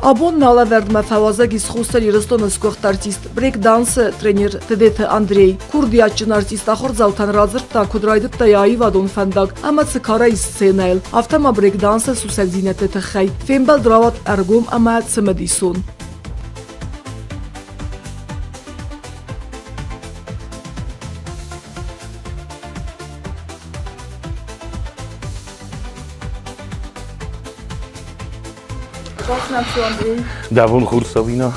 Abon Nalaverd Mefawazagis Xusteri Roston Skort artist, break dance trener Tedete Andrei, Kurdiaçın artist Axorzaltan Razırta Kudraydıtta Yayı Vadon Fendag, ama Tsikara iscenail, Aftama break dance Susevzinete Texay, Fembel Dravat Ergum ama Tsemedisun. Davon Xursavina.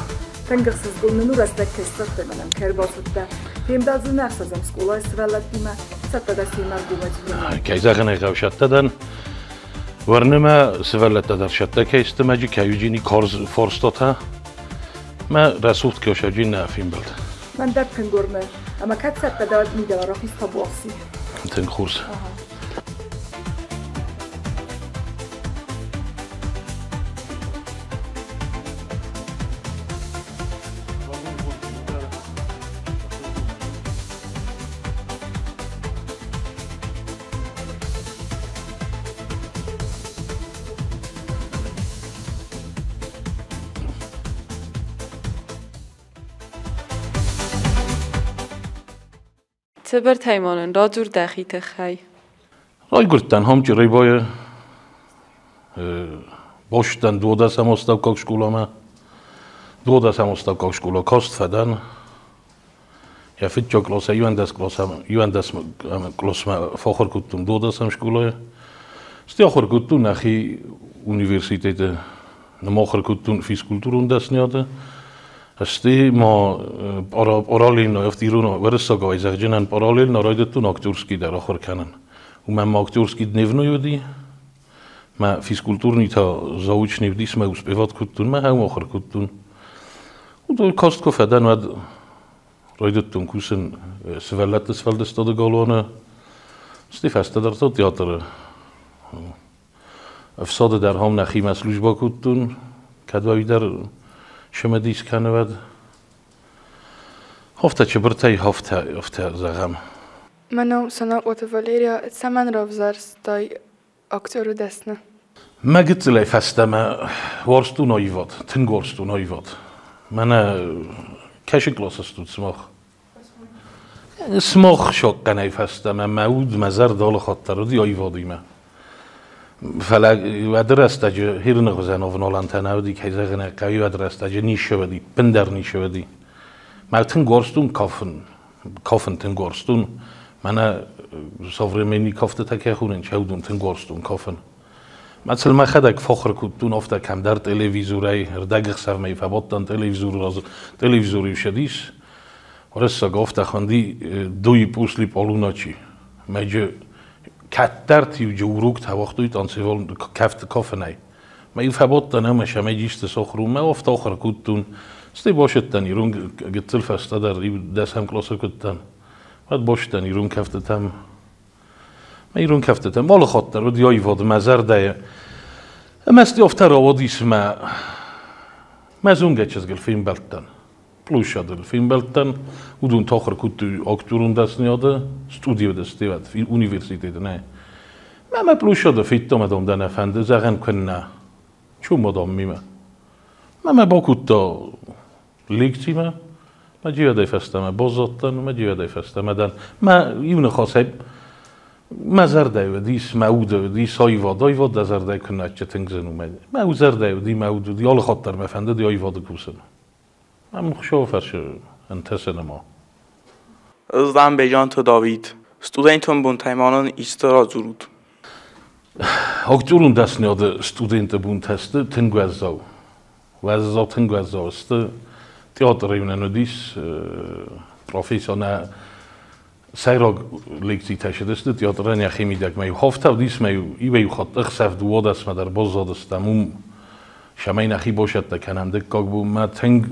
Tengsiz gönlünü restekestir demenem kerbasıtta. Fembelzin ersazem skola isveletdime, satta da sinar gumetine. Kayzağın ayqavşatdan varnıma isvelette derşatta keistemeci kayucini korz forstota. Ma rasult köşecin ne fembeld. Ben derken görme, ama kat satta da midara rahis tabuasi. Ten Xurs. Tibber Taymanen, Radur Dachite Chay. Raygurttan hamçı rayboya boştan doğuda samostavkak şkolama doğuda samostavkak şkola kost fadan ya fitço klosa yuandas klosma fokhor kuttum doğuda sam şkolaya stiakhor kuttum nahi üniversitete namokhor kuttum fiskulturundas niyada Asti ma paralelno eftiruna versaga izagjenan paralelno rajdetun aktorski der akhir kanan. U mam aktorski dnevno yudi. Ma fiskulturni ta zaučni vdi sme uspevat kutun ma ham akhir kutun. U do kostko fadan vad rajdetun kusen svellates valdestade galona. Sti fasta der to teater. Afsade der ham nachi maslujba kutun. Kadwa der شمدیس کنود هفته چه برتای هفته زغم منو سنا واتفاليريا اتسمن رافزارس داي اكتورو دسنا ما قلت لي فستما ورستو نايفات تنگورستو نايفات منا كاش كلاسستو سماخ سماخ شوق کنای فستما معود مزر دال خاطر دی آیوادی ما فلگ و درستاج هر نخوزن آفنالان تناودی که زغنه قوی و درستاج نیشه بدی پندر نیشه بدی مرتن گورستون کافن تن گورستون من سافرمینی کافته تکه خونن چودون تن گورستون کافن مثلا ما خدک فخر کودتون افته کم در تلویزیوری هردگخ سر می فباتن تلویزیوری شدیس ورسا گفته خواندی دوی پوسلی پالوناچی میجه کتر تیو جوروک تا وقتی تانسیول کفت کافه نی. ما این فبات تنها شما جیست سخرون ما افت آخر کودتون ستی باشد تنی رون گتل فستا در دست هم کلاس کودتن. بعد باشد تنی رون کفت تام. ما ایرون کفت تام مال خاطر و دیای واد مزر دایه. اما استی افتر آوادیس ما زونگه چیز گل فیلم بلتن. پلوش شده فیلم بلتن و دون تاخر کودتو اکتورون دست نیاده استودیو دستی وقت فی اونیورسیته نه ما پلوش شده فیتم ادام دن فنده زغن کنه چون مدام میمه ما با کودتا لیکتی ما جیو دای فستم بازاتن ما جیو دای فستم دن ما یون خاصه مزر دای دیس معود دیس آیواد دزر دای کنه چه تنگزنو ما وزر دای دی معود دی آل خاطر مفنده دی آیواد کوسن من خوشحالش انتظار ما. ازدم بیان تو داوید. استودنتون بون تایمانان ایسترا زرود. اکتورون دست نیاد استودنت بون تسته تنگوزاو. وزاو تنگوزاو است. تئاتر ایونانودیس پروفسیونه سایراگ لیکتی تشده است. تئاتر نیخیمی دک میو هفته و دیس میو ایویو خط اخسف دواد است مدر بازاد استموم. شمای نخی باشد تکننده کاغ بو ما تنگ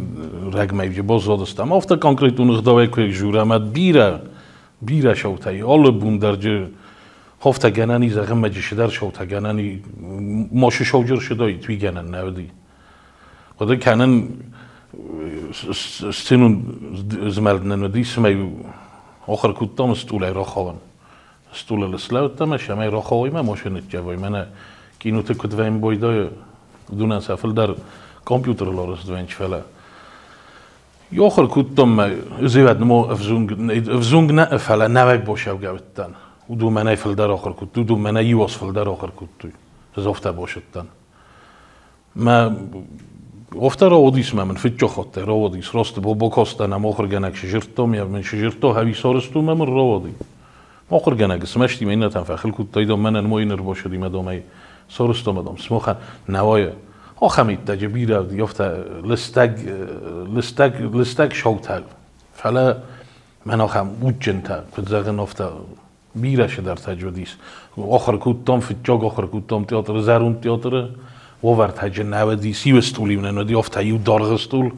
رگ میوی بازاد استم افته کانکریت اون خداوی که جوره مد بیره شوتای آل بون درجه هفته گنانی زغم مجش در شوته گنانی ماش شوجر شدای توی گنن نودی خدا کنن استنون زمردن ندی سمی آخر کودتام استوله را خوان استوله لسلاوت تام شمای را خوای ما ماشینت جوای من کینوت کدویم بایدای دونن سفل در كمبيوتر لورس دوينش فلا يوخر كتم زياد نمو افزونج نقفل نوك بوشاو جابتن ودو مناي فلدر آخر كتو دو مناي يوص فلدر آخر كتو زفته باشدتن ما افتر راودیس من فیچو خاطر راودیس راست با کاستن هم آخر گنگ شجرتم یا من شجرتا هوی سارستو من راودی آخر گنگ سمشتی من نتام فخل کود تایدم من نماینر باشدی مدام سارستو مدام سمخن نوای آخمید تجبیر دی یافته لستگ شوتل فلا من آخم اوجنتا بزرگ نفته بیرش در تجودیس آخر کودتام فیچاگ آخر کودتام تئاتر زرون تئاتر وورد هجن نودی سیوستولی من ندی آفته یو دارغستول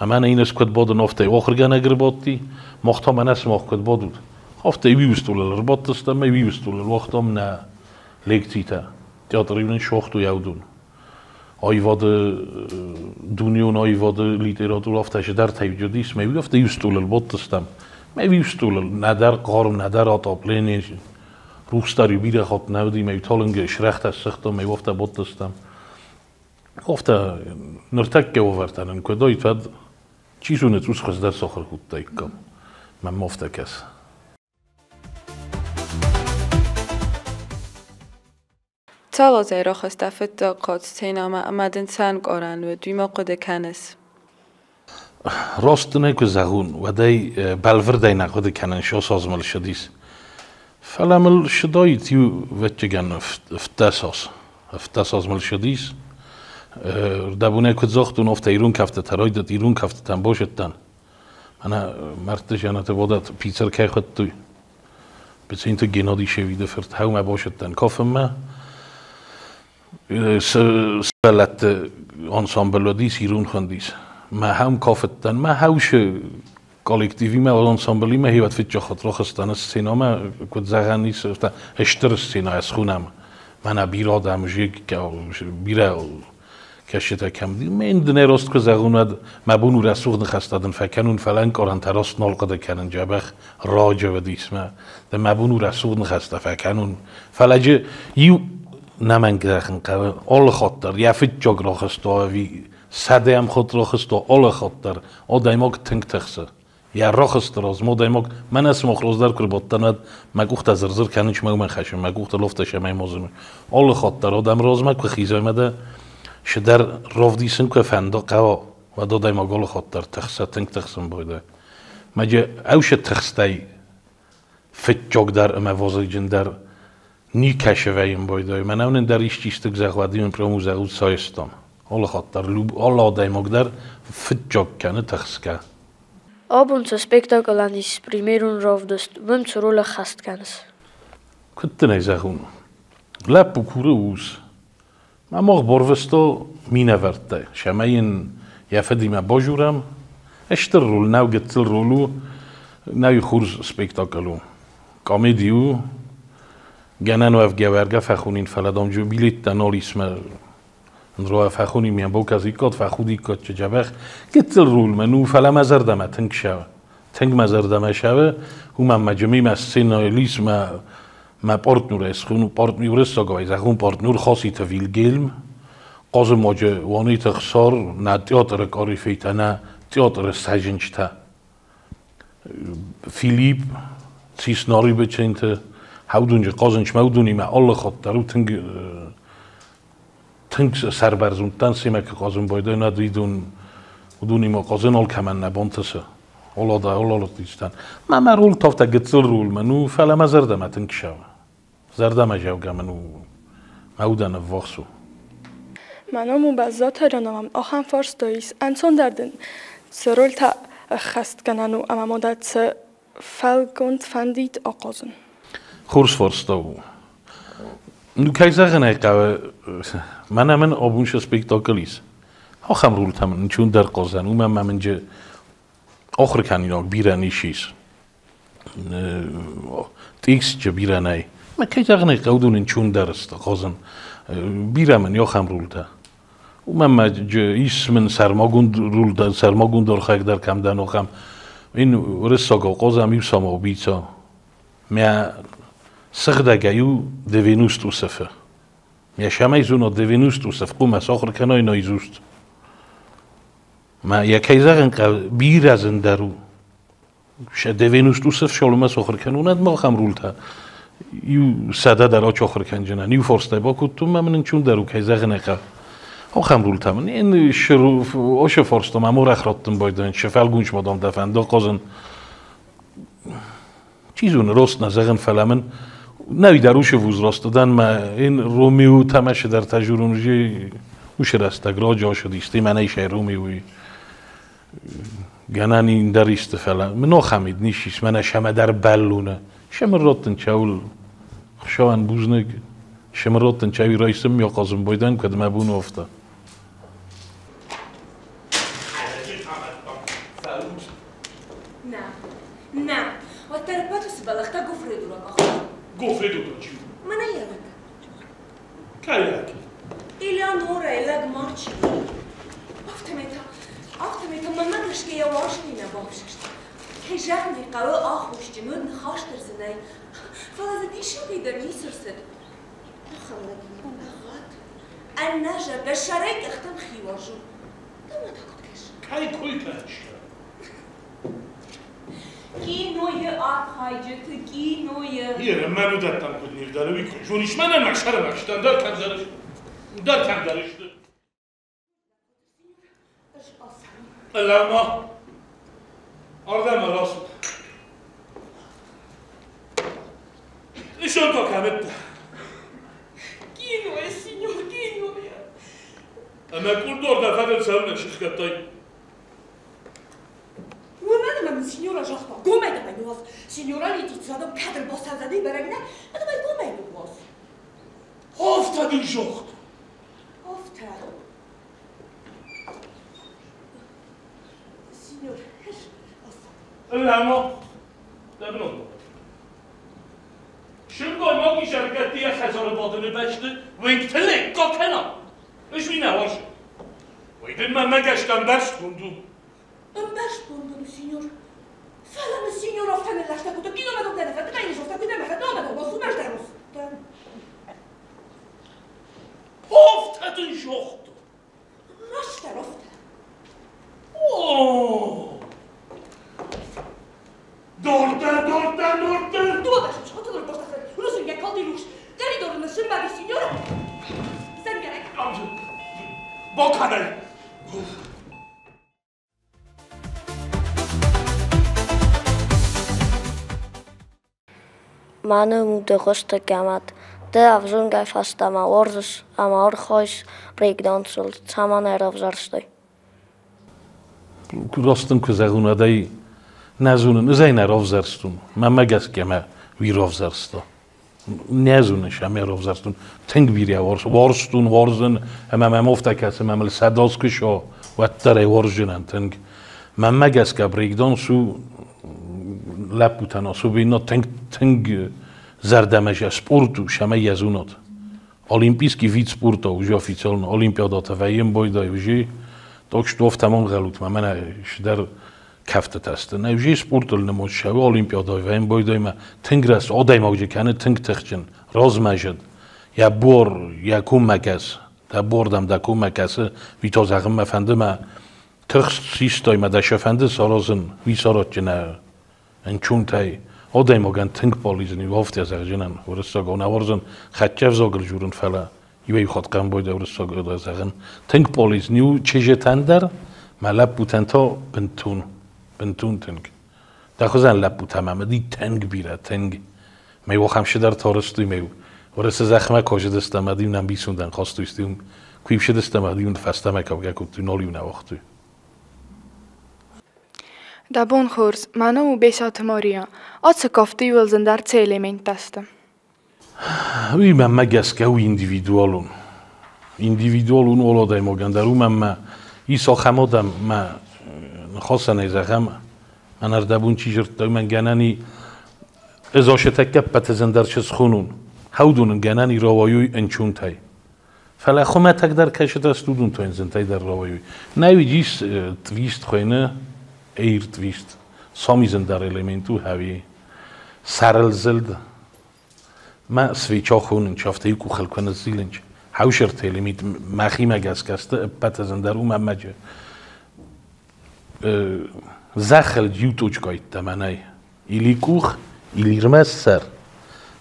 من اینس کد بود نفته آخر گنگر بودی مختا من اسم آخر کد بود آفته ویوستول الرباط استم ویوستول الوقتام نه لکتیتا تئاتر یون شوخت و یودون آیواد دنیون آیواد لیتراتور آفته در تجودیس می آفته ویوستول الباط استم می ویوستول ندر قارم ندر آتاپلینی روستاری بیره خاط نودی می تالنگ شرخت از سختم می آفته بات استم آفته نرتک که آوردن کدای فد چیزونه توش خز در ساخر خود تایکم من مفته کس تالازه را خستفت دا قاد سینما امدن سن قارن و دویما قد کنس راست نه که زغون و دای بلور دای نقد کنن شو سازمال شدیس فلامل شدایی تیو وچگن افتاساز مال شدیس دبونه که زاختون افت ایرون کفته تراید ایرون کفته تن باشدن من مرتش یعنی بودت پیتر که خود توی بس این تو گنادی شویده فرد هاو ما باشدن کافم ما سلت انسامبل دیس ایرون خندیس ما هم کافتن ما هاوش کالکتیوی ما انسامبلی ما هیوت فیت جاخت را خستن سینما کد زغن نیست اشتر سینا از خونم من بیرادم جیک که بیره کشته کم دی من دنیا راست که زغوند مبون و رسوخ نخستادن فکنون فلان کارن تراست نال قد کنن جبخ راجع و دیس ما ده مبون و رسوخ نخسته فکنون فلجه یو نمن گرخن قبل آل خاطر یفت جاگ را خستا وی سده هم خود را خستا آل خاطر آدایما که تنگ تخسه یا را خسته راز ما دایما من اسم آخراز در کر باتند مگوخت از زرزر کننش من خشم مگوخت لفتش همه مازم آل خاطر آدم راز مک خیزای مده شدر رافدیسن که فندا قوا و دادای ماگال خاطر تخسه تنگ تخسم بایده مجه اوش تخستی فت جاگ در موازی جندر نی کشویم بایده من اون در ایش چیستک زغودی من پرامو زغود سایستم آل خاطر لوب آل آدای ماگ در فت جاگ کنه تخسکه Abends spektakel aan die primeron rafdust, wim zur Rolle gast kennis. كنت نيزاخون لا بكوروس ما مغ بورفستو مينا فرتا شماين يا فدي ما باجورم اشتر رول ناو قتل رولو ناو يخورز سبيكتاكلو كوميديو جنانو اف جوارجا فخونين فلادام جو بيليت تنال اسم نرو فخوني ميان بوكازي كات فخودي كات جبخ قتل رول منو فلا مزردم تنك شاو تنك مزردم شاو هما مجموعي ما سيناليس ما پارتنر است خون پارتنر است آگاهی زخون پارتنر خاصی تویل گلم قاز ماجه وانی تخسار نه تئاتر کاری فیت نه تئاتر سجنج تا فیلیپ سیسناری بچینت هودونج قازنج مودونی ما الله خاطر تنگ سربرزوندن سیمه که قازن بایده ندیدون ودونی ما قازن آل کمن نبانتسه اولا دیستن ما رول تافت گتل رول منو فعلا ما زردم تنگ شو زردم جوگا منو مودن وقسو منو بزات رنام آخر فارس دایس انسان دردن سرول تا خست کننو اما مدت فلگوند فندید آقازن خورس فارس داو نو که زغنه قوه من آبونش سپیکتاکلیس آخم رول تمن چون در قازن من منجه آخر کنینا بیرانیشیس تیکس چه بیرانی ما کی جاگنه قودون چون درست قازن بیرامن یا خم رول تا و من اسم سرماگون دار خاک در کم دن و خم این رساگا قازم یو ساما بیتا میا سخدگیو دوینوست و سفه میا شمای زونا دوینوست و سف قوم از آخر کنای نایزوست ما یکی زن بیر از اندرو شده وینوس تو صف شلوم سخر کنوند ما خم رولتا یو ساده در آچ آخر کنجنن یو فرسته با کتوم من چون درو کی زن نکه او خم رولتا من این شروف آش فرسته ما مور اخراتم بایدن شفال گونش مادام دفن دا قازن چیزون راست نزدن فلمن نوی دروش ووز راست دادن ما این رومیو تماش در تجربه وش راستگرا جا شدیستی من ایشه رومیوی گنانی این دریست فلان من نخمید نیشیش من شما در بلونه شما راتن چاول خشوان بوزنگ شما راتن چاوی رایسم یا قازم بایدن کدوم ابون افته نه و تربیتش بالخته گفری دورا کاخ گفری دورا چی؟ من ایران کایاکی ایلانورا ایلاد مارچی افتمیتا من رشته یواش نینا بابششت که جرمی قوی آخوش جنود نخاش درزنی فلازه دیشو بیدر نیسرسد نخلقی نخواد النجا بشارك اختم خيواجو دما تاكد كش كاي كوي كاش كي نوية آرخايجت كي نوية هي ما بدأت تنقد نيردارو بيكون جونيش من المعشرة مكشتن دار كم زرش دار كم زرش اللهم أردم راسو إيشون تو كامت كي نوية سينيور كي نوية أما كل دور دفعت سألنا شيخ كتاي وماذا من سينيورا جاختا قوم ايدا ما يواز سينيورا اللي تتصادم كادر بوستان زدي برقنا هذا ما يقوم ايدا يواز هفتا دي جاخت هفتا سينيور هش اللهم دبنو شنو ما في شركات دي خزانة باطنة بشته وين تلك كنا ايش بينا واش ويدن ما قشتن بس بندو باش بوندو سينيور فعلا السينيور افتن اللي اشتكوا كيلو ما دوك دفعت ما ينجو افتكوا دم فتو ما دوك وصو باش دروس هفت جخت راش درفت اوه دورتن دو باش مش خاطر دور باش تفر ولو سنجا كالدي لوش داري دور نسل ما سينيور زنجرك با كانل Manu moet de rusten gamet. De afzoen ga vast aan mijn ouders, aan mijn ouders, breakdansel, samen naar de afzarstui. راستن که زغونه دای نزونه نزای نرافزرستون من مگس که ما ویر افزرستا نزونه شما رافزرستون تنگ بیری وارستون وارزن اما مفته کسی ممل صداست که شا و تره وارجنن تنگ من مگس که بریکدانسو لب بوتناسو بینا تنگ زردمش سپورتو شما یزونات الیمپیسکی وید سپورتا وجه افیциалن الیمپیادات و این بایدای وجه تاکش دوف تمام غلط من در کفت تسته نه وجه سپورتل نمود شوی الیمپیادای و این بایدای ما تنگ رست آدای موجه کنه تنگ تخچن راز مجد یا بور یا کم مکس تا بردم دا کم مکسه وی تا زغم مفنده ما تخت سیستای ما دا شفنده سارازن وی سارات جنه ان چون تای آدای موگن تنگ پالیزنی وافتی از اغجنن ورستاگا نوارزن خدچف زاگر جورن فلا یوی خود قم باید ورستاگا از اغن تنگ پالیزنی و چجه تندر ما لب بوتن تا بنتون تنگ دخوزن لب بوتن همه دی تنگ بیره تنگ میو خمشه در تارستوی میو ورست زخمه کاشه دستم دیم نم بیسوندن خواستویستیم کویبشه دستم دیم فستم اکاو گکوب توی نالیو نواختوی Dabon khurs, manu besat Maria. Atse kafti wilzen daar tse element testen. Oui, men magas kao individualun. Individualun olodai mogan daru men isa khamadam ma خاصن از هم من اردبون چی جرت من گنانی ازاشه تکب بتزندر چس خونون هودون گنانی روایوی انچون تای فلا خو تک در کشت استودون تو انزن تای در روایوی نوی جیس تویست خوینه ایر تویست سامیزن در الیمنتو هوی سرل زلد ما سویچا خونن چافته یکو خلکن زیلنج هاوشر تلیمیت مخی مگس کسته بتزندر او ممجه زخل جیوتوچ کایت تمنای ایلی کوخ ایلی رمز سر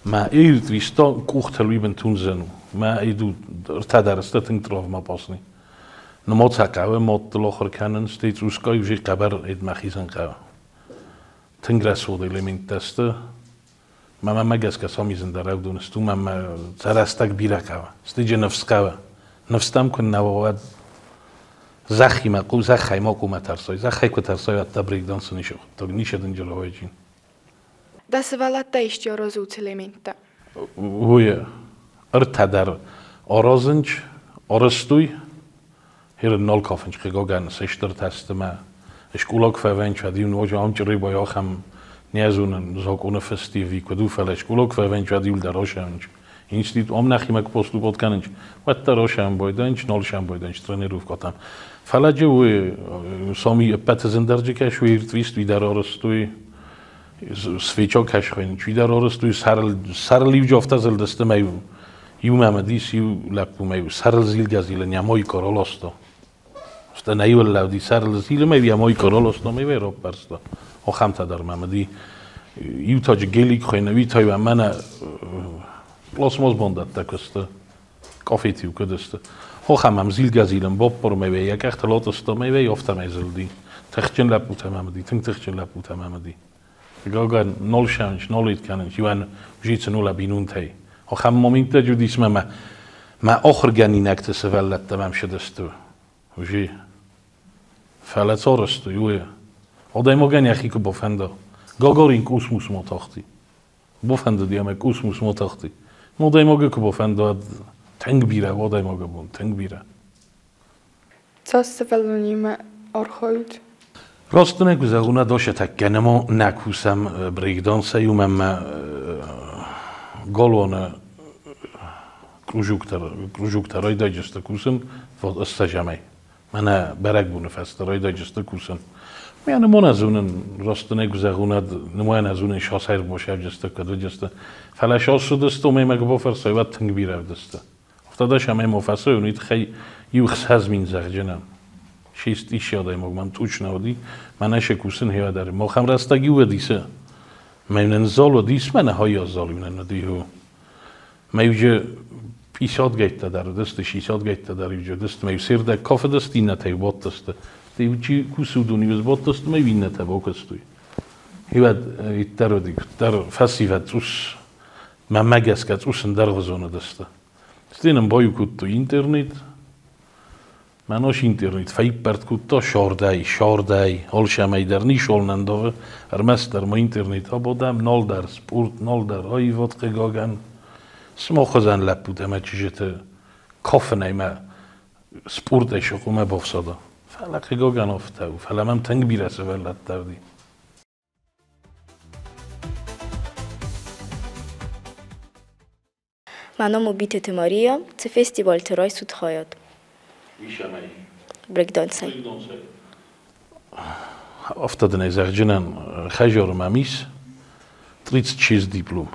ما ایرد ویستا کوخ تلوی بنتون زنو ما ایدو ارتدارسته تنگ تراف ما پاسنی نماد سقاوه ماد دلاخر کنن ستیت روسکای وجه قبر اید مخیزن قاوه تنگ رسود ایلیمنت دسته ما مگس کسا میزن در او دونستو ما سرستک بیره قاوه ستیجه نفس قاوه نفستم کن نواد زخی مقو زخی ما کو مترسای زخی کو ترسای حتی بریک دانس نیشو تا نیشه دنجل های جین دست ولات دایشتی آرازوت الیمنت هوی ارتدار آرازنج آرستوی هر نال کافنج که گاگن سشتر تست ما اشکولاک فونج و دیون واجه آمچری با یاخم نیازون زاکونه فستیوی کدو فل اشکولاک فونج و دیول دراشنج اینستیت آم نخیمک پستو بود کننج وقت دراشم بایدنج نالشم بایدنج ترنیروف کاتم فلجه و سامی پت زندرجه کش و ایرتویست وی در آرستوی سویچا کش خوینج وی در آرستوی سر لیو جافته زل دسته میو یو ممدیس یو لپو میو سر زیل گزیل نیامای کارال استا است نیو لودی سر زیل میو نیامای کارال استا میو راب برستا آخم تا در ممدی یو تاج گلیک خوینوی تای و من پلاسماز باندد تکسته کافی تیو کدسته آخم هم زیل گزیلم باب پر میو یک اختلاط استا میو یافته میزلدی تخچن لپو تمامدی تنگ تخچن لپو تمامدی گاگان نال شانش نالید کننش یوان جیت نولا بینون تی آخر مومنت جودیس ما آخر گنی نکت سوالت تمام شدستو وجی فلت آرستو یوه آدم گنی اخی که بافنده گاگارین کوسموس متاختی بافنده دیام کوسموس متاختی آدم که بافنده تنگ بیره آدم بون تنگ بیره تاست فلونیم آرخاید راست نگذارونه داشته تکنما نکوسم بریکدانس یومم گالوانه کروژوکترای دایجسته کوسن و استجمعی من برگ بونه فسترای دایجسته کوسن میانه من از اون راست نگذارونه نماین از اون شاسیر باشه جسته کدو جسته فلاشاس شده است و میمه که با فرسای وقت تنگ بیره دسته افتاده شمه مفصل اونید خی یو خساز مین زخجنم شیست ایش یادای مگم توش نودی منش کوسن هیا داره مخم راستگی و دیسه من زال و دیس من های زالی من ندیو میوجه پیشاد گیت در دست شیشاد گیت در یوجه دست میو سر در کافه دستی نتای بات دسته دیوچی کوسودونی وز بات دست میوین نتا باکستوی هیواد ایتر دیگ در فسیفت روس من مگس کت روسن در غزونه دسته استینم بایو کود تو اینترنت مناش اینترنت فایب برد کود تا شاردای حال شمی در نیشال ننداوه ارمست در ما اینترنت ها بودم نال در سپورت نال در های وات قگاگن سما خزن لب بود اما چیجت کافه نیمه سپورت ایشو قومه بافساده فعلا قگاگن آفته و فعلا من تنگ بیرسه ولد دردی منو بیت تماریا ت فستیوال ترای سود خواهد بریک دانسای افتاده نیزه جنن خیجار ممیس 36 دیپلوم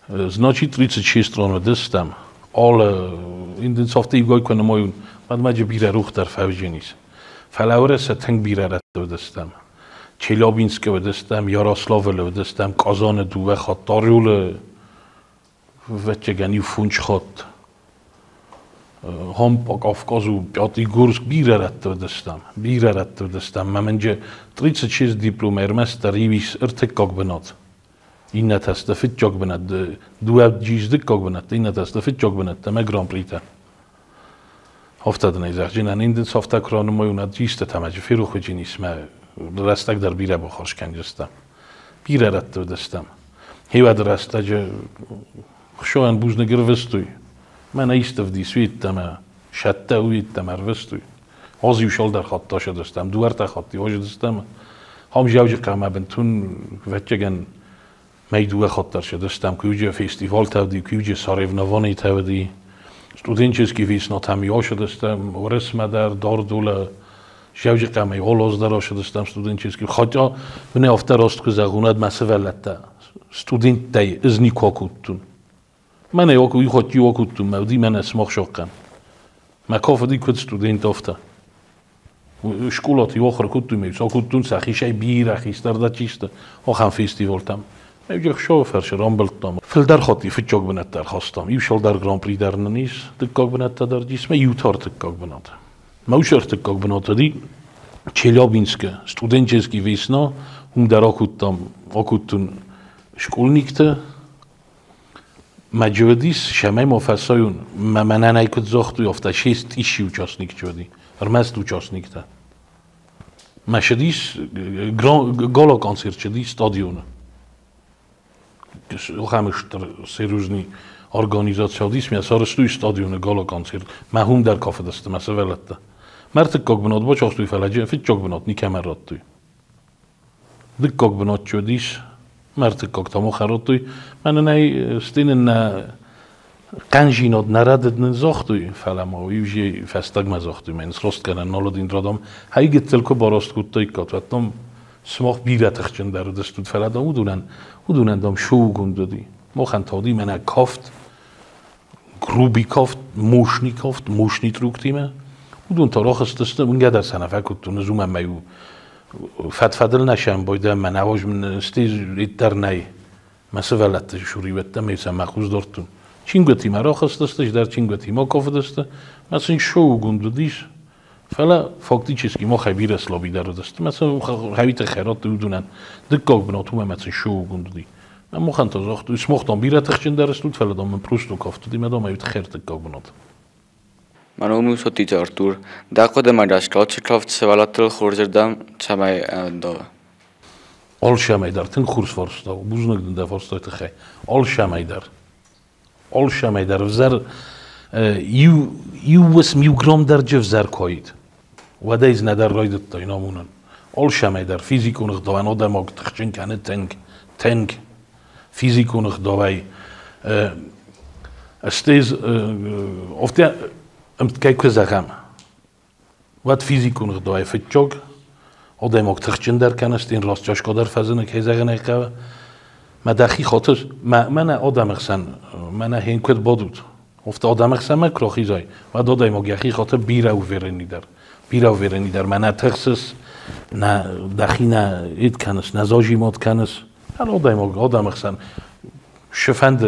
Значи 36 страны дестам. All in den softe igoi کنه مایون بعد ماجه بیره روخ در فوجینیس. فلاوره ستنگ بیره رد دستم. چلابینسک دستم یاراسلاو دستم کازان دوه خاطاریول وچگانی فونچ خاط. هم پاک افکازو بیاتی گورس بیره رد دستم. منجه 36 دیپلم ارمست ریویس ارتکاک بناد. این نتاسته فیت جاگ بند دو جیزده کاگ بند این نتاسته فیت جاگ بند تمام گران پریتا افتاده نیزه جنان این دن سافته کرانه مایونات جیسته تماجی فیرو خوچی نیست ما رستگ در بیره بخورش کنجستم بیره رد دستم هیواد رسته جه خشوان بوز نگر وستوی من ایستف دی سویت تمام شته ویت تمام وستوی آزیو شال در خط شده دستم دوار تا خطی واجد دستم هم جوجی قمه بنتون وچگن میدوه خاطر شده دستم که یوجه فستیوال تودی که یوجه ساریونوانی تودی استودنچسکی ویسنات همیه شده دستم و رسم در دار دوله جوجه قمه آلاز در شده دستم استودنچسکی خاطر بنی افته راست که زغوند مسئولت استودنت دی ازنی کاکوتون من یاکوی خاطی واکوتون مودی من اسماخ شاقم مکافدی کد استودنت افته Школоти охр куту мев сакутун сахишай бир ахистар да чиста охам фестивалтам мев шофер шрамбалтам филдар хоти фичог бенаттар хостам ив шолдар гран при дар нис дикког бенаттар дар дис ме ютар дикког бенат маушер дикког бенатади Челябинска студенческий весна дар окутун школьникте маджодис шамай мофасаюн манан айкут зохту яфта 6000 участник чуди армаст участникта машадис гала концерт чуди стадион охамштр серьезный организация дис мя сарсту стадион гала концерт махум дар кафе даст масавалатта مرتك كوك بنات باش أخطوي فلاجة في الجوك بنات نيكا مراتوي دك كوك بنات شوديش مرتك كوك تامو خراتوي من أنا ستين إن قنجينات نردد نزاختوي فلا ما ويجي فاستق مزاختوي من سرست كنا نالدين درادم هاي جت تلكو باراست كوتاي كات وقتام سماخ بيرة خشن در دستود فلا دام ودونن دام شو گندودی ما خن تادی من کافت گروبی کافت موشنی تروکتیمه ودون تاراخ استست اونقدر سنه فکر نزوم میو فدل نشم باید من نواج من استیز در نی مثل ولت شوری وقت میسم مخوز دارتون چینگوتی مراخ استستش در چینگوتی ما کافه دسته مثل این شو گندودیش فلا فاکتی چیزی ما خبیر اسلابی در دسته مثل خبیت خیرات دونن دکاک بناتوم مثل شو گندودی من مخن تازاخت اسمختم بیرت خشن در استود فلا دام من پروستو کافت دی مدام میوت خیر دکاک بنات من اوموسوتی جارتور داخل مدرسات شکافت سوالات خورجردم چمای داو. آل شمای در تن خورس فرستا و بوزنگ دنده فرستا تخی. آل شمای در وزر یو وسم یو گرام در جف زر کاید. و دایز ندر راید تا اینامونن. آل شمای در فیزیکونخ داون آدم آگ تخچن کنه تنگ فیزیکونخ داوی استیز افته kijk eens aan wat fysiek nog doe even jog al die maakt terugchen daar kennis in rastjas kan daar verzinnen ik zeggen ik ga maar dat gaat dus maar آدم zijn maar heen kwet bodut of de آدم zijn maar krochie zei wat dat die maakt je gaat bira over niet daar maar terugses na dachina het kennis na zajimot kennis al die maakt آدم zijn شفند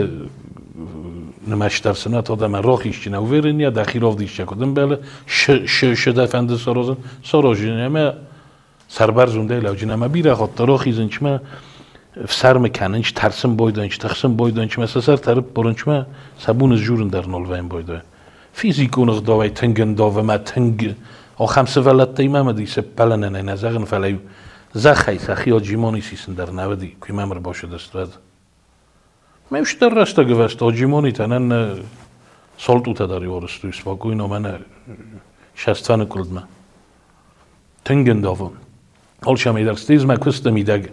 نماشتر سنت آدم راهیش چی نویرن یا دخیراف دیش چکودن بله شده فند سرازن اما سربرزون دیل اوجن اما بیره خاطر راهیزن چما سر میکننش ترسم بایدنش تخسم بایدنش مثلا سر طرف برنش ما سبون جورن در نالوین بایده فیزیکون خداوی تنگن داو ما تنگ آخم سوالت تیمه ما دیسه پلن نه نزغن فلیو زخی سخی آجیمانی سیسن در نودی که ممر باشه دستود میشه در راستا گوشت آجیمانی تنن سالتو تداری وارستوی سپاکوی نامن شستفن کلد من تنگن داوم حالشم ایدر ستیز مکوست میدگ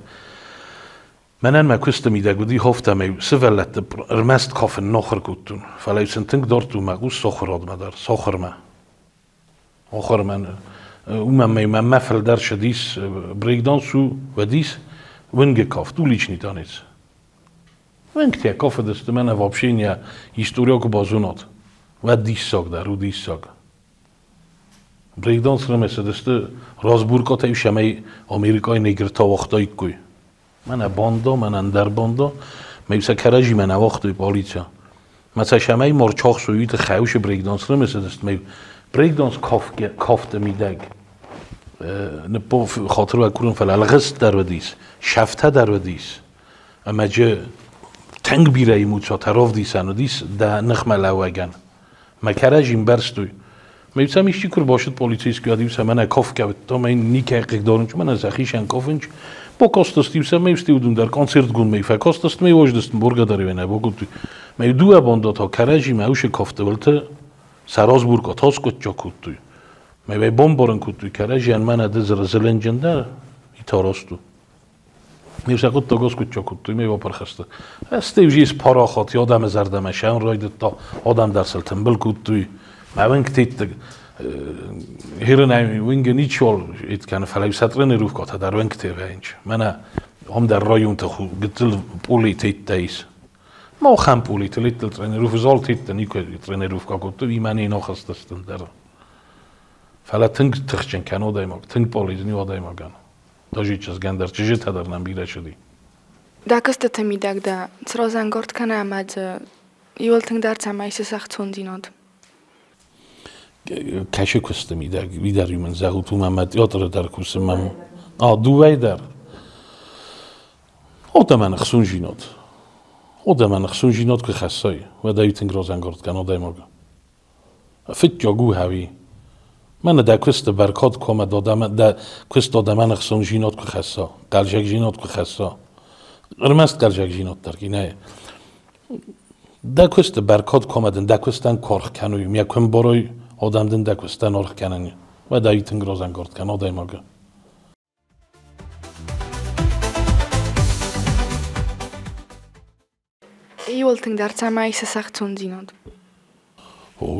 منن مکوست میدگ و دی هفته میو سوالت ارمست کافن نخر کتون فلای سنتنگ دارتو مگوز ساخر آدم در ساخر من آخر من اومم میو من مفل در شدیس بریکدانسو و دیس ونگ کاف تو لیچ نیتانیز ونگتیا کافه دست من вообще не история کو بازونات و دیش ساگ در و دیش ساگ بریکدانس رو مثل دست رازبورکات ای شمای آمریکای نگر تا وقتای کوی من باندا من اندر باندا میوسا کرجی من وقتای پالیچا مثلا شمای مرچاخ سویت خیوش بریکدانس رو مثل دست میو بریکدانس کافت میدگ نپو خاطر و کورن فلالغست در و دیس شفته در و دیس اما جه تنگ بیرایی موچا طرف دیسن و دیس ده نخمه لوگن مکرجیم برستوی می‌سم ایشی کر باشد پلیسیست که دیوسه من کاف کرد تا من نیکه دارم چون من از اخیشان کافنج با کاستست دیوسه می‌ستیودم در کنسرت گون می‌فه کاستست می‌واجدستم برگ داری و نه بگو تو می‌دو باند تا کرجی می‌اوش کافته ولته سراز برگ تاس کت جا کت توی می‌بی بمبارن کت توی کرجی من ادز رزلنجنده ایتاراستو میشه کت تا گاز کت جا کت توی می‌وا پرخسته استیوجیس پاراخات یادم زردم شان راید تا آدم در سلتنبل کت توی ما وینگ تیت هیرنای وینگ نیچول ایت کنه فلای سطرن روف کات در وینگ تی وینج من هم در رایون تا خو گتل پولی تیت تایس ما خم پولی تلیت ترن روف زال تیت نیکو ترن روف کات تو ایمانی نخست استن در فلا تنگ تخچن کنو دایما تنگ پالیزنی و دایما گن داشتی چیز گندر چیزی تدرنم بیره شدی Dacă stă midag da, zrozan gort kana amad, iol tâng dar țama ise sacht sondinod. کشه کست میدگ ویداری من زهوتو محمد یادر در کورس من دوای در من خسون جینات من خسون جینات که خسای و دایتن گرازن گرد کن آدای ماگا فت جاگو هاوی من در کست برکات کام در کست من خسون جینات که خسا قلجک جینات که خسا رمست قلجک جینات درکی نه در کست برکات کامدن در کستن کارخ کنویم یکم برای آدم در کستن آرخ کننی و دایتن گرازن گرد کن آدای ماگا Iol tâng dar țama ise sacht sondinod.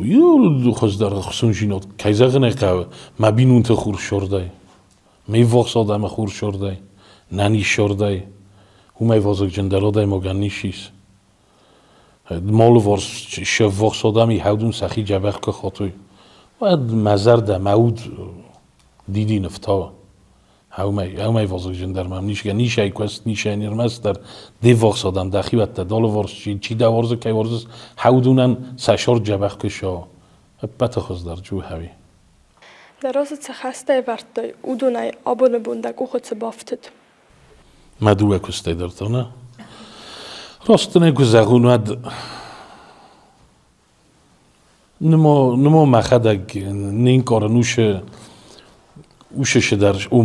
یول خوش در خسون جینات کایزاق نکاو ما بینون تا خور شردای می وقت آدم خور شردای نانی شردای او می وازق جندرادای مگن نیشیس مال ورس شف وقت آدمی هودون سخی جبخ که خاطوی و مزر ده معود دیدی نفتا او می وازق جندر مم نیش نیش ای کوست نیش ای نرمست در دی وقت آدم دخی وقت دال ورس چی دا ورس کی ورس هودونن سشار جبخ که شا بته خوز در جو هوی در راز چه خسته ورد اودونای آبون بونده کو خود بافتد مدوه کسته درتا نه راست نه گذرون ود نما مخدگ نین کار نوشه اوش شدرش او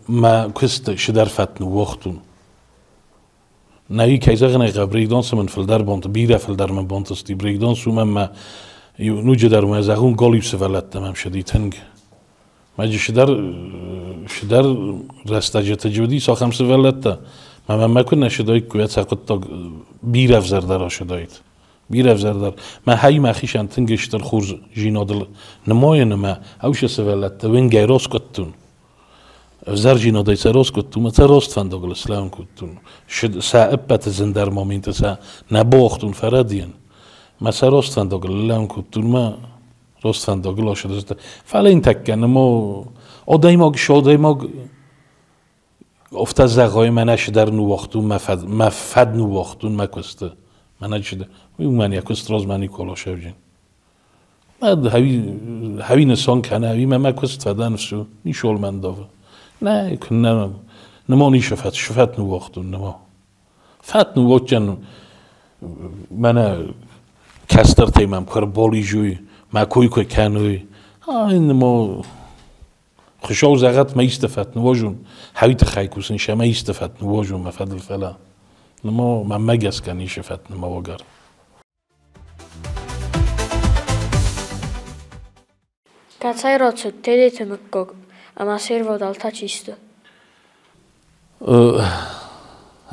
ما کست شدر فتنو وقتون نهی کیزاق نه بریکدانس من فلدر بانت بیره فلدر من بانتستی بریکدانس ما نوجه در ما زغون گالیب سوالت تمام شدی تنگ ماجی شدر رستاجه تجودی ساخم سوالت تا ما کن نشدای کویت ساقط تا بیره فزردر آشدایت بیره فزردر ما هایی مخیشن تنگش در خورز جینادل نمای نما اوش سوالت تا وین گیراس کتون زر جینادای سراس کتون ما سراست فنداغل اسلام کتون شد ساعب بات زندر مامینت سا نباختون فردین ما سراست فنداغل اسلام کتون ما راست فنداغل آشده است فعلا این تکن ما آدای ماگ شادای ماگ افت زغای من اش در نو وقتون مفد نو وقتون مکسته من نشده من یکست راز منی کلا شوجین بعد هوی نسان کنه هوی من مکست فدا نفسو نیشول من داوه نه کنه نما نیشفت شفت نو وقتون نما فت نو وقتون من کستر تیمم کار بالی جوی مکوی که کنوی این نما خشاو زغت ما استفدت نواجون هویت خیکوسن شما استفدت نواجون مفد الفلا نما من مگس کنی شفت نما وگر Кацай роцу тедете мыккок, ама серводал тачисты.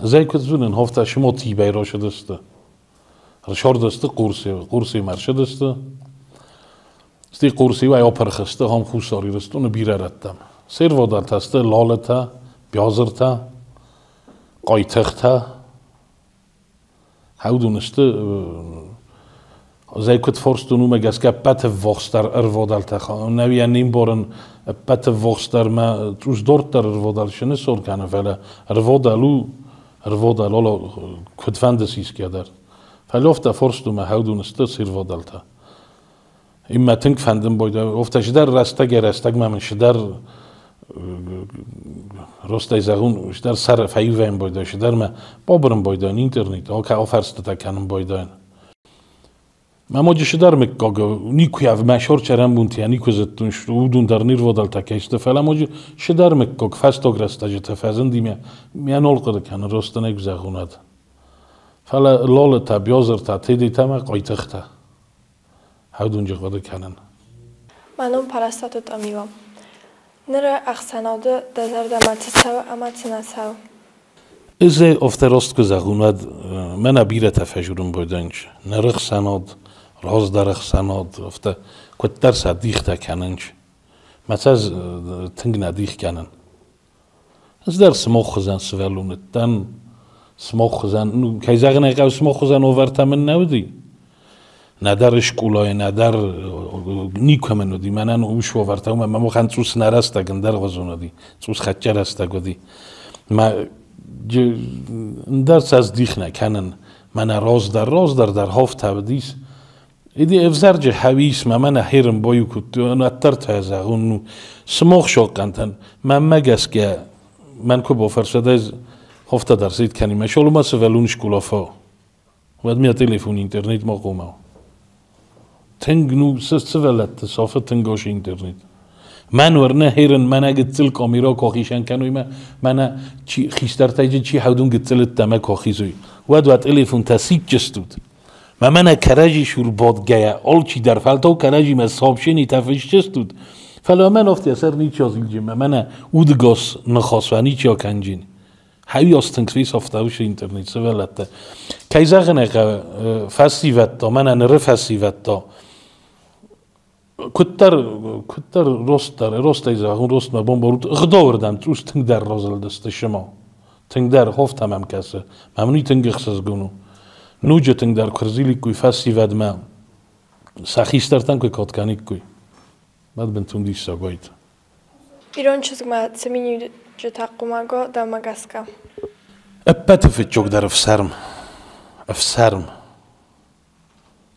زای کت زونن هفته شما تی بیرا شده است رشار دسته قرصی مرشد است استی قرصی و یا پرخسته هم خوشاری رستون بیره ردم سروادال تسته لالتا بیازرتا قایتختا هودونسته زای کت فرستونو مگس که پت وخستر اروادال تخا نوی نیم بارن پت وخستر ما توش دورت در اروادال شنه سور کنه فعلا اروادال الا کت فندسیس که در فعلا افتا فرستو ما هودونسته سروادال تا این ما تنگ فندم بایده افتا شدر رستگ من شدر راستای زغون شدر سر فیویم بایده شدر ما بابرم بایده اینترنت ها که آفرسته تا کنم بایده ما ماجی شدر مکاگا نیکوی او مشار چرم بونتی نیکو زدتون شدون در نیر وادال تکیشته فعلا ماجی شدر مکاگ فستاگ رستاجه تفزن دیمه میان آلقه کنه راست نگ زغوند فعلا لال تا بیازر تا تیدی تا ما قایتخته هودون جغوده کنن منم پرستاتت امیوام نره اخسناده دزرده متساو اما تنساو ازه افتراست که زغوند من ابیره تفجرون بایدنج نره اخسناد راز در اخسناد افته کت درس دیخته کننج مثلا از تنگ ندیخ کنن از در سماخ خزن سوالونتن سماخ خزن که زغنه قو سماخ خزن آورته من نودی ندر اشکولای ندر نیکمنو دی منن اوش وارتا ما مخن توس نرستا گندر غزونو دی توس خچر است گودی ما درس از دیخ نکنن من راز در هفت بدیس ایدی افزرج حویس من هرم بایو کت نتر تازه اون سماخ شاقنتن من مگس که من که با فرسده از هفته درسید کنیم شلو ما سوالون شکلافا ود میا تلفن اینترنت ما قومه تنگ نو سوالت صافه تنگاش اینترنت من ورنه هیرن من اگه تل کامیرا کاخیشن کنوی من چی خیستر تایجه چی حدون گتلت تمه کاخیزوی ود تلفن تسیق جستود من کرجی شور بادگاه آل چی در فلتا کرجی مصابشنی تفش جستود فلا من افتی اثر نیچه از ایلجیم من اودگاس نخواست و نیچه کنجین هایی از تنگسویس افتاروش اینترنت سوالت کایزاغنه فسیوت دا من نره فسیوت دا کتر راست ایزاغون راست ما بارود غدا وردم توش تنگ در رازل دست شما تنگ در هفت هم کسه ممنوی تنگ اخصاص گونو نوجه تنگ در کرزیلی کوی فسیوت ما سخیسترتن کوی کاتکانیک کوی بعد بنتون دیش ساگوید ایران چیز ما سمینی جتاقوماگو دامگاسکا ابت فتشوك در افسرم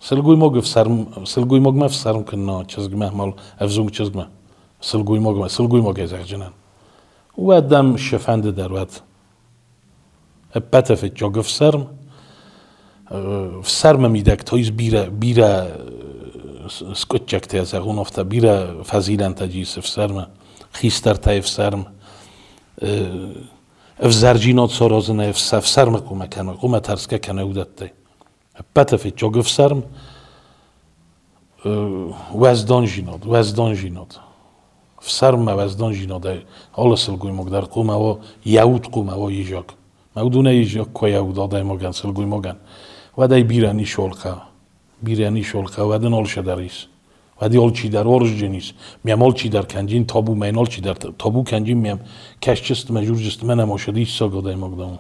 سلگوی موگ ما افسرم کننا چیزگ مهمال افزونگ چیزگ ما سلگوی موگ از اخجنن و ادم شفنده در ود ابت فتشوك افسرم میدک تایز بیره سکوچک تیز اغون افتا بیره فضیلن تجیس افسرم خیستر تا افسرم افزرجینات سرازنه افسرم قومه ترسکه کنه اودت تی بطفه جاگ افسرم وزدان جیناد افسرم وزدان جیناد حالا سلگوی مگدر قومه و یهود قومه و یجاگ مودونه یجاگ که یهود آده مگن سلگوی مگن و دای بیرانی شلقه و دن آل شدریس و دی آل چی در وارج جنیس میم آل چی در کنجین تابو مین آل چی در تابو کنجین میم کش جست مجور جست من اماشده ایش ساگا دای مگدامو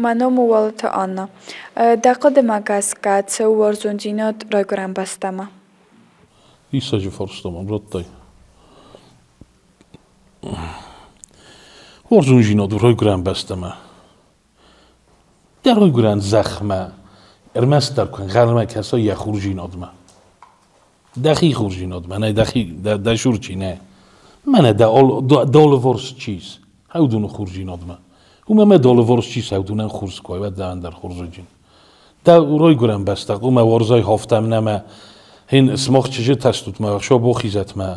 منو موالت آنا دقا دمگس که چه ورزون جینات رای گرم بستما ایسا جه فرستم رد دای ورزون جینات رای گرم بستما در رای گرم زخمه ارمست در کن غلمه کسا یه خور جینات ما دخی خور جینات ما نه دخی شور چی نه من دال ورس چیز هاو دونو خور جینات ما ما دال ورس چیز هاو دونن خورس کوی و دهن در خورز جین در رای گرم بسته ما ورزای هافتم نمه هین اسماخ چجه تستود ما شو بو خیزت ما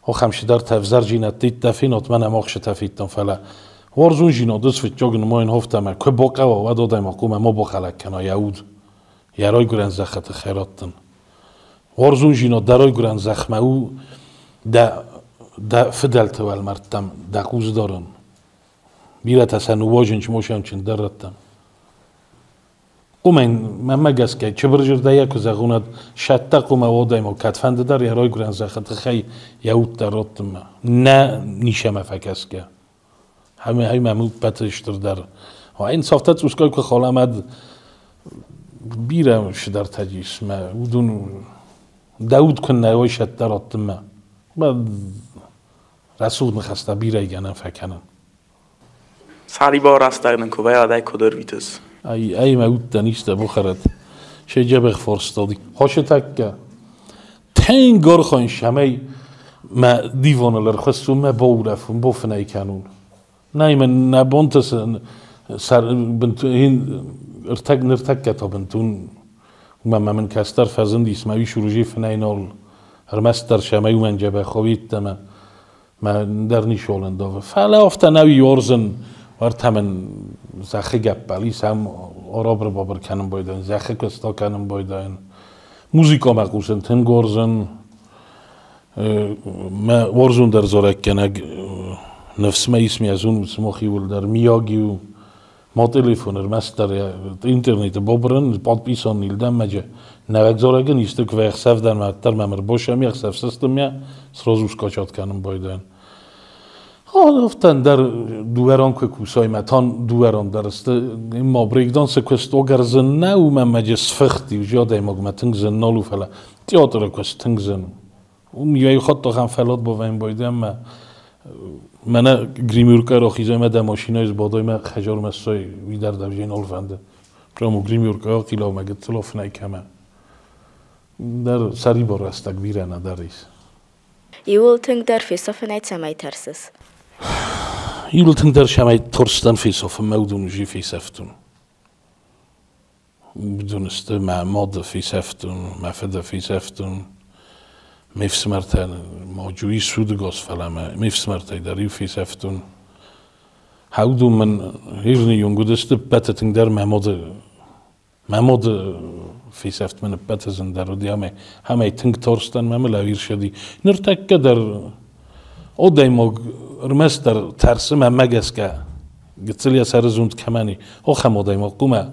ها خمشی در تفزر جینت دید دفینات من اماخش تفیدتم فلا ورزون جینات دست فت جاگن ما این هافتم که باقه و دادم اقوم ما با خلق کنا یهود یا رای گرن زخت خیراتن ورزون جینات در رای گرن زخمه او دا فدلت ول مرتم دا قوز دارن بیرت اصلا واجن چه موشم چند درتم قومین من مگس که چه برجر دایی که زغوند شتا قوم وادایم و کتفند در یه رای گرن زخت خی یهود در راتم نه نیشم فکس که همه های ممود بتشتر در و این صافتت اوسکای که خال آمد بیرم شدر تجیس ما ودون داود کن نوای شد در راتم ما بعد رسول نخسته بیره گنن فکنن سری بار است دارن که باید ای کدر ویتس ای مود دنیسته بخرد چه جبه فرستادی هاشه تکه تنگار خواهن شمه ما دیوانه لرخستو ما باورفون بافنه کنون نه من نبانتس سر بنتون هین نرتکه تا بنتون من کستر فزندی اسموی شروجی فنه نال هرمستر شمه و من جبه خوید تمه ما در نیشولن داوه فعلا افتا نوی یارزن وارد همین زخه گپالی سام آرابر بابر کنم بایدن زخه کستا کنم بایدن موزیکا مقوسن تن گورزن ما ورزون در زارک کنگ نفس ما اسمی از اون سماخی ول در میاگیو ما تلفونر مستر اینترنت بابرن پاد پیسان نیلدم مجه نوک زارک نیسته که وقت در متر ممر باشم یک سفسستم یا سرازوش کاشات کنم بایدن Often در دووران که کوسای متان دووران درسته ما بریکدانس کست اگرزن نو من مجلس فختی و جاده مگم تنگزن نالو فلا تئاتر کست تنگزن و میای خود تا هم فلات با وین بایدم من گریمیورکا را خیزای من در ماشینای زبادای من خجار مسای وی در دوجین آلفنده برامو گریمیورکا قیلا مگه تلاف نیکمه در سری بار استک بیرنه در ریس Júlting der fisofaneit samai tersis. Júlting der samai torstan fisof مودون جي فيسفتون بدون است مع ماد فيسفتون مع فدا فيسفتون مفسمرتن ما جوي سود گاز فلامه مفسمرتای داری فيسفتون هودو من هيرني يونگودست بتتنگ در مماد فيسفت من بتزن در ودي همه تنگ تورستن مملاویر شدی نرتک در اودای مگ رمست در ترسم مگس که گتسلی سرزوند کمانی او خم اودای مگ قومه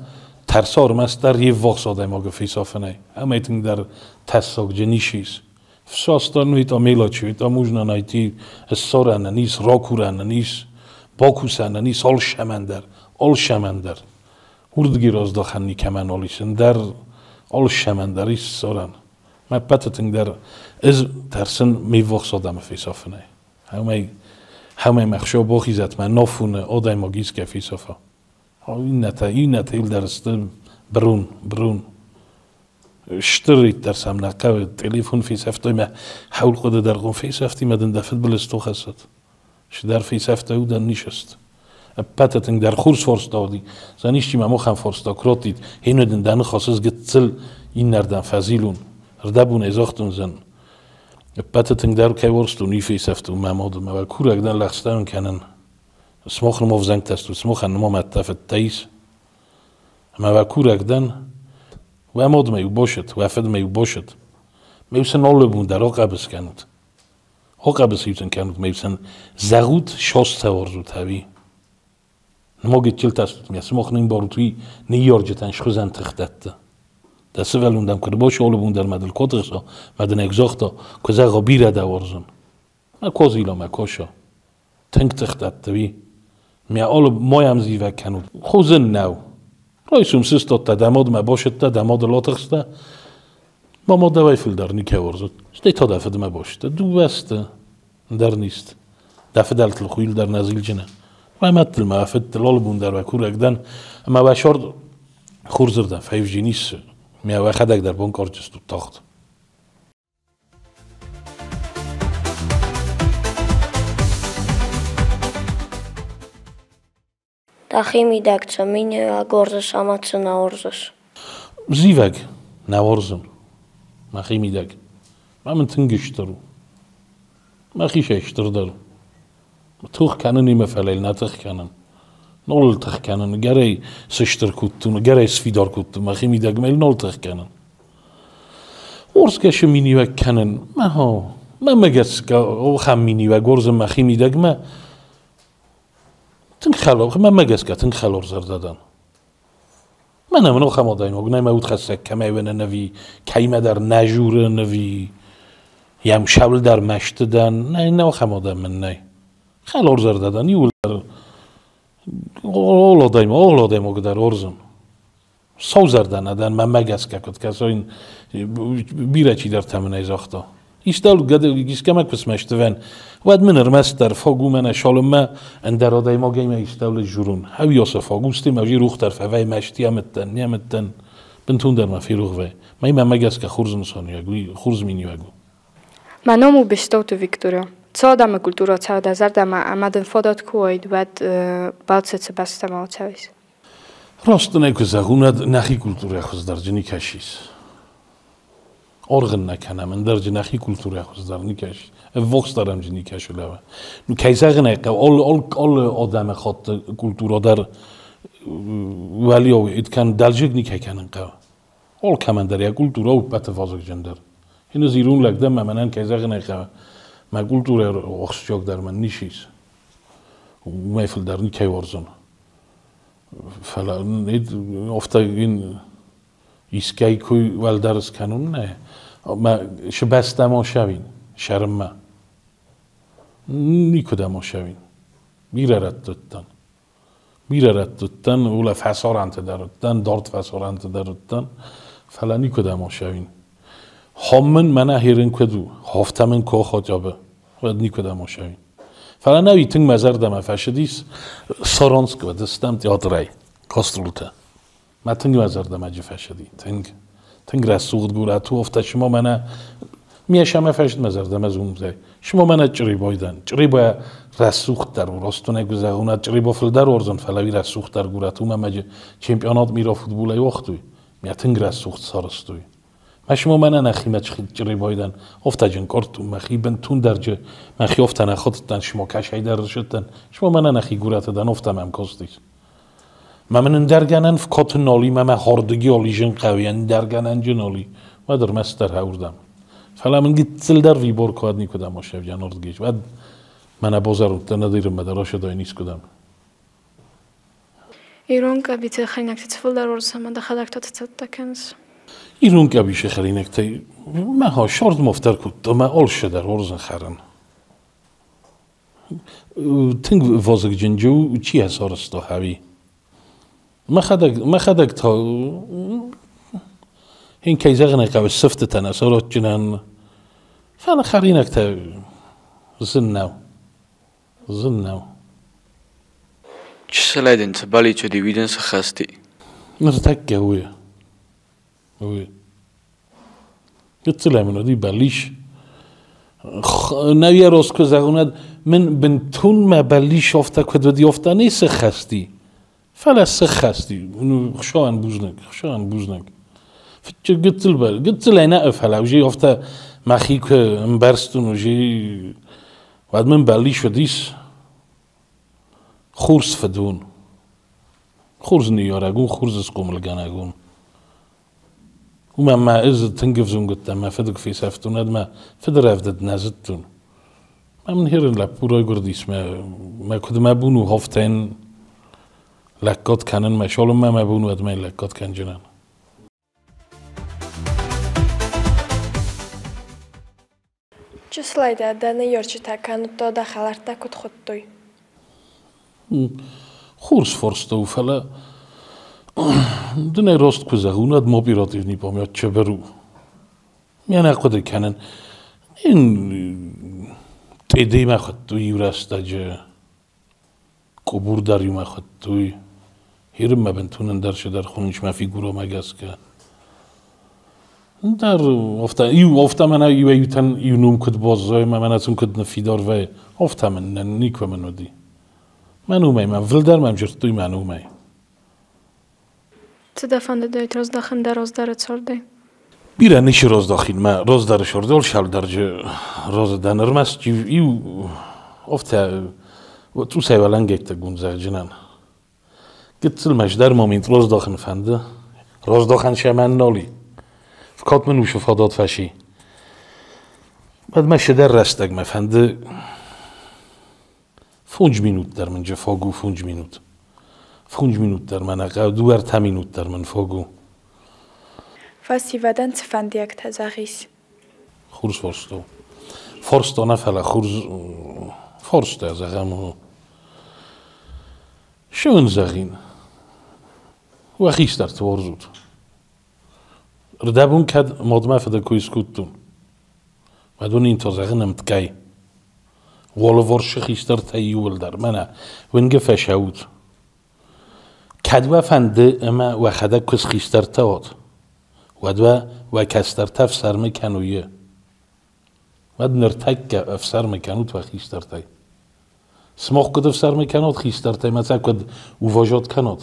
ترسار رمست در یه وقت اودای مگ فيسافنه همه تنگ در تساق جنیشیز فساستان ویت آمیلا چویت آموجنا نایتی سرانه نیست راکورانه نیست باکوسانه نیست آل شمندر وردگیر از داخلی کمان آلیشن در آل شمندری سران ما پتتنگ در از ترسن میوخ سادم فيسافنه همه مخشو باخیزت من نافونه آدای ماگیز که فيسافا این نتایل درست برون شتریت در سم نقه تلفن فيسافتای ما حول خود در قم فيسافتی مدن دفت بلستو خست در فيسافتای او در نیشست پتتنگ در خورس فورستادی زنیشتی ما خم فورستا کراتید هینو دن خاصز گتسل این نردن فزیلون ردبون ازاختون زن پتتنگ در که ورستون ای فيسافتو مماد ما کورک دن لخستان کنن سماخ نمو زنگ تستو سماخ نمو متفت تیس ما کورک دن و اماد میو باشد و افد میو باشد میوسن آل بون در آقابس کنود آقابس یوتن کنود میوسن زغود شاست توارزو تاوی نماگه چل تستود میاد سماخ نیم باروتوی نیار جتن شخوزن تختت دسته ولوندم کرده باشه آل بون در مدل کترسا مدن اگزاختا که زغا بیره دوارزن ما کازیلا ما کاشا تنگ تختت تاوی میا آل مایم زیوه کنود خوزن نو رایسوم سیستاد تا دماد ما باشد تا دماد لاتخسته ما ما دوای فیل در نیکه ورزد ستی تا دفت ما باشد دو بسته در نیست دفت دلتل خویل در نزیل جنه و امتل ما افت تلال بون در وکور اگدن اما بشارد خورزردن فیف جی نیست میا و خدک در بان کار جستو تاخت Տախի մի դակցը մինը գորզը շամացը նավորզս։ زیوگ نوارزم ما خیمی دگ ما من تنگش درو ما خیشش دارو توخ کنن نیم فلیل نتخ کنن نول تخ کنن گره سشتر کتون گره سفیدار کتون ما خیمی دگ میل نول تخ کنن ورز کش مینی و کنن ما مگس که او خم مینی و گرز ما خیمی دگ ما تنگ خلاق ما مگس که تنگ خلار زردادن من منو خمادایم اگه نمیود خسته کمی و نوی کیمه در نجور نوی یم شبل در مشت دن نه خمادایم من نه خلار زردادن یول در آلادایم اگه در ارزم سو زردن دن من مگس که کد کسا این بیره چی در تمنه ازاختا ایستال گیس کمک پس مشتون ود من رمست در فاگو من شالم ما اندر آدای ما گیم ایستال جورون هاوی آسا فاگوستی موجی روخ در فوای مشتی همتن نیمتن بنتون در ما فی روخ وی ما مگس که خورز نسانی خورز مینی وگو منامو بشتوت ویکتوریا цаодама культура цаода зардама амаден фодат куоид вад балцеце бастама оцавис راست نکوزگوند نخی کلتوری خوز در جنی کشیس آرغن نکنم من در جنی کلتوری خوز در نیکش وقت دارم جنی کشو لبه نو کیسه نکه آل آدم خود کلتورا در ولی او ات کن دلجگ نیکه کنن که آل کمن در یک کلتورا و پت فازق جندر اینو زیرون لگدم منن کیسه نکه ما کلتوری اخشیاک در من نیشیس و میفل در نیکه ورزن فلا نید افتا این ایسکای کوی ول درس کنون نه ما شبست ما شوین شرم ما نیکو دما شوین میرردتن اولا فسارنت درودتن دارت فسارنت درودتن فلانی کدام شوین همون من هیرن کدو هفتمن کو خاطابه ود نیکدام شوین فلا نوی تنگ مزار دم فشدیس سارانسک و دستم تیاترای کاسترولته ما تنگ مزار دم اجی فشدی تنگ رسوخت گوره تو افته شما منه میشم فشد مزار دم از اون زی شما منه چری بایدن چری باید رسوخت در راستونه گذرونه چری با فل در ورزن فلوی رسوخت در گوره تو من مجه چمپیونات میرا فوتبال وقتوی می تنگ رسوخت سارستوی مشما منه نخیمه چری بایدن افته جن کارتون مخی بنتون درجه مخی افته نخوتتن شما کشی در شدن شما منه نخی گوره تدن افته مم کاستیس من درگنن فکات نالی من هاردگی آلیجن قویان درگنن جنالی و در مستر هوردم فلا من گیت زل در ویبور کاد نیکدم ماشف جنورد گیش و من بازارم تندیرم مدراش دای نیست کدام ایران که بیت خرینک تفل در ورزش من دخلت تکنس ایران که بیش خرینک تی من ها شرط مفتر کود ما آلش در ورزن خرن تنگ وازق جنجو چی هزارست هاوی ما خدک تا این کیزه نقاب سفت تناسلات جنان فعلا خرینک تا زنو چه سلیدن تبالی چه دیویدن سخستی نرتکه هویه قلت منو دی بالیش نوی راست که زغوند من بنتون ما بالیش افته کد و دی افته نیست سخستی فعلا سخستی خشان بوزنک فتش قلت لنا افعل وجي افتا مخيك مبرستون وجي بعد من باليش وديس خورس فدون خورز نيوراغون خورز سقوم لغاناغون وما ما از تنقفزون قلت ما فدك في سافتون هاد ما فدر افدد نازدتون ما من هيرن لابورا قرديس ما كد ما بونو هفتين لكات كانن ما شالم ما بونو ادمين لكات كان جنان Числайда да не йорчи така, то да халарта кот хоттой. خورس فرستو فلا دنیا راست که زهونات موبیراتیو نیپامیات چه برو میان اقوده کنن این تیدی ما خود توی راستا جه کبور داری ما خود توی هیرم ما بنتونن درش در خونش ما فیگورا مگس که در افتا من ایویتن ایونوم کد بازای من اتون کد نفیدار و افتا من نیکو من ودی من ولدر من جرتوی من اومای چه دفعه دایت راز داخل در راز درت سرده بیره نیش راز داخل ما راز در شرده ول شال درجه راز دانر ماست ایو افتا و تو سیوالن گیت گونزه جنان گتسل مش در مومنت راز داخل فنده راز داخل شمن نالی فکات من وش فادات فشی بعد مشه در رستگ مفنده 5 minut در من جفاگو 5 minut در من اقا دوار 10 minut در من فاگو فاسی ودن تفندیک تزاغیس خورس فرستو نفلا خورس فرستو از اقامو شون زغین و خیست در توارزود ردابون کد مادمه فده کویس کودتون و دون این تازغین امتکای والا ورش خیستر تاییول در منه ونگه فشاود کدوه فنده اما و خده کس خیستر تاواد و کستر تف سرمه کنویه و نرتک که افسر مکنود و خیستر تای سماخ کد افسر مکنود خیستر تای مثلا کد اوواجات کنود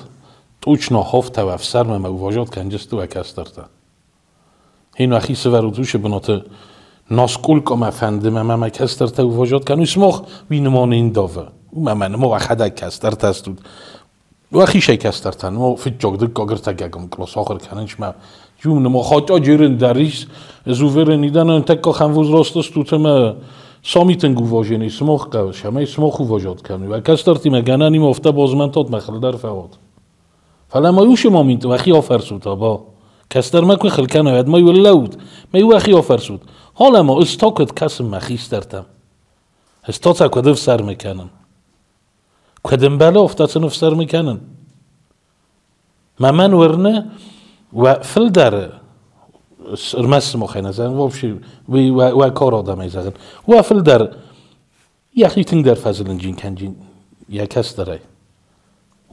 توچ نهافت و افسر ممه اوواجات کنجست و کستر تا این وقتی سوارودوش بناته ناسکول کم افنده ممه کستر تا اوواجات کنود سماخ وینمان این داوه او ممه نما و خده کستر تستود و خیشه کستر تا نما فیت جاگده گاگر تا گگم کلاس آخر کننش ما جون نما خاطا جیرن دریس زوور نیدن تک خنوز راست است تو تم سامیتن گواجنی سماخ قوش همه سماخ اوواجات کنی و کستر تیم گنانی مفته بازمنتات مخل در فواد فلا ما یوش ما مینت و خی آفرسود با کستر مکو خلکن هد ما یولود ما یو خی آفرسود حالا ما استاکت کسم مخیسترتم استاتا کدف سر میکنم کدم بالا افتادن افسر میکنن من ورنه و فل داره رمس مخینه زن و کار آدم ایزن و فل در یخی تنگ در فضلن جین کنجین یک کس داره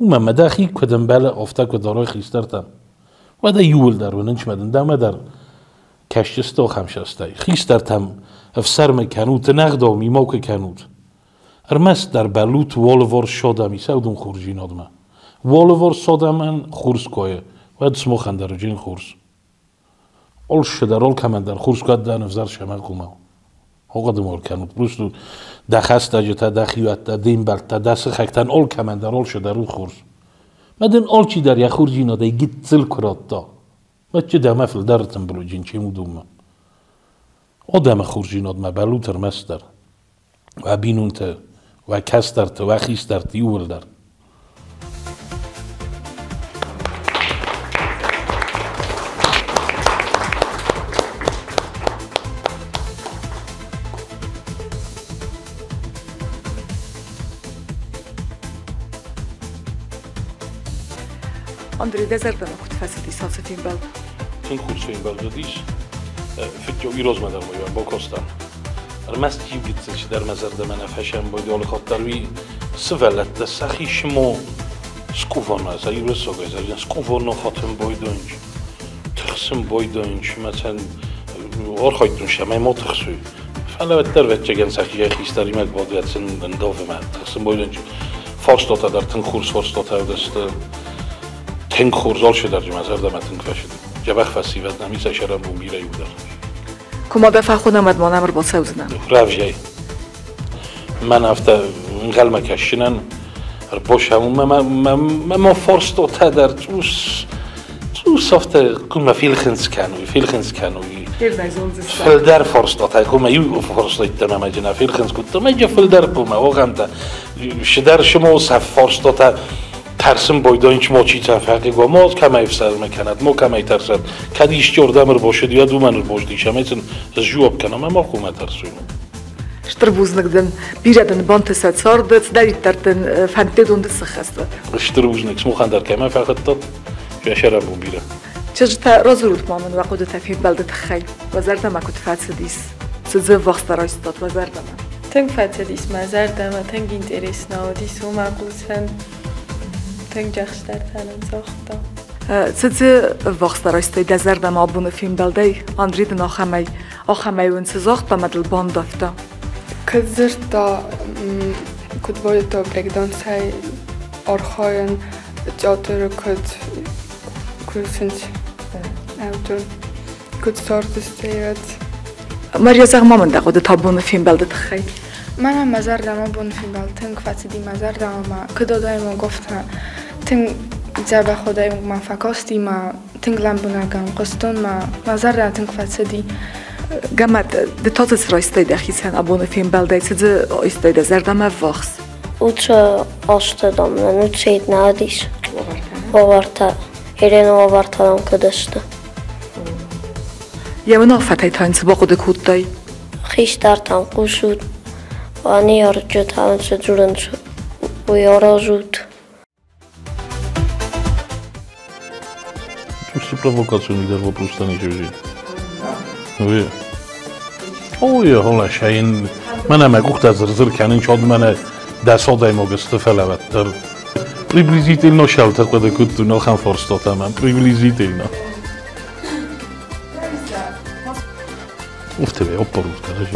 و من مداخی کدم بالا افتاد کدارای خیسترتم و دا یول در و ننش مدن دم در کشتسته و خمشسته خیسترتم افسر میکنود نقدا میمو که کنود ارمس در بلوت والوار شدم سودم خورجین آدم والوار شدم من خورس کوه و دسمو خندر جین خورس اول شدر اول کمان در خورس کد دان افزار شمال کوما هقدم اول کنود بروستو دخست اجتا دخیوت دیم بلت دست خکتن اول کمان در اول شدر اول خورس مدن اول چی در یا خورجین آده گیتزل کرات دا و چه دم افل درتم بلو جین چی مودوم آدم خورجین آدم بلوت ارمس در و بینونت و کسترت و خیسترت یول در Andrei, dezertăm cu tfasiti sau să fim bel. Sunt curs în Belgradiș, fitjo i rozmedar moju bo kostan. Armast jibgit și dar mazar de mena fashion boy de olxottarwi svellet de saxi shmo skuvona za yursoga za skuvono khatem boy donj. Txsim boy donj مثلا orxoytun shama mo txsu. Fala der vetgen saxi xistari mak bodetsin ndove ma txsim boy donj. Forstota dar tin kurs forstota dest تنگ خورزال شده در جمعه زرده متن کفشده جبخ فسیوت نمیسه شرم بون بیره یودر کما بفع خودم ادمان امر با سوزنم رف جای من افته انقل مکشنن باش همون ما فرست و تا در توس افته کن فیل خنس کنوی فیل در فرست و تا کن یو فرست ایتم ما جنا فیل خنس کن تو ما جا فیل در کن واقعا تا شدر شما صف فرست و تا ترسم باید اینچ ما چی تفرقی گو ما کم افسر میکند ما کم ایترسد کدیش جردم رو باشد یا دومن رو باش دیشم ایتن از جواب کنم ما خومه ترسویم شتربوزنکدن بیردن بانتسد ساردت دارید ترتن فنتدون دست خسته شتربوزنک سمو خندر کمه فقط تد جا شرم بون بیره چجتا رازورت مامن وقود تفیم بلدت خیل وزردم اکود فاتسدیس سزه وقت رایستاد وزردم تنگ فاتسدیس مزردم تنگ اینتریس ناودیس و معقولسن تنگ جخشتر تنم ساختم سزه وقت رایستای دزردم آبون فیلم بلدی اندرید آخمی ون سزاخت با مدل باند دافته کزر تا کد باید تا بریکدانس های آرخاین جاتر کد سنج اوتون کد ساردسته یاد مریا زغمامن دقود تا بون فیلم بلدت خیل من هم مزردم آبون فیلم بلد تنگ فاتسدی مزردم ما کدادای ما گفتن تنگ جاب خدای ما فکاستی ما تنگ لامبونگم قستون ما مزردم تنگ فاتسدی گمت دتات سرایسته دخیسن آبون فیلم بلدی سده آیسته دزردم وقت اوچه آشتدم نه اوچه نادیش باورتا ایران باورتام کدشته یا من آفته تاینس با خود کود دای خیش دارتم قوشود و آنیار جد همه چه جورن شد و یارا جود Чувствую провокацию не даже вопрос не живет. Ой. Ой, هلا شاين من ما قلت زرزر كان شاد من دست دایم آگست فلوت در پریویلیزیت اینا شلت قد کد تو نخم فرستاد من پریویلیزیت اینا. افته به آب برود کرده.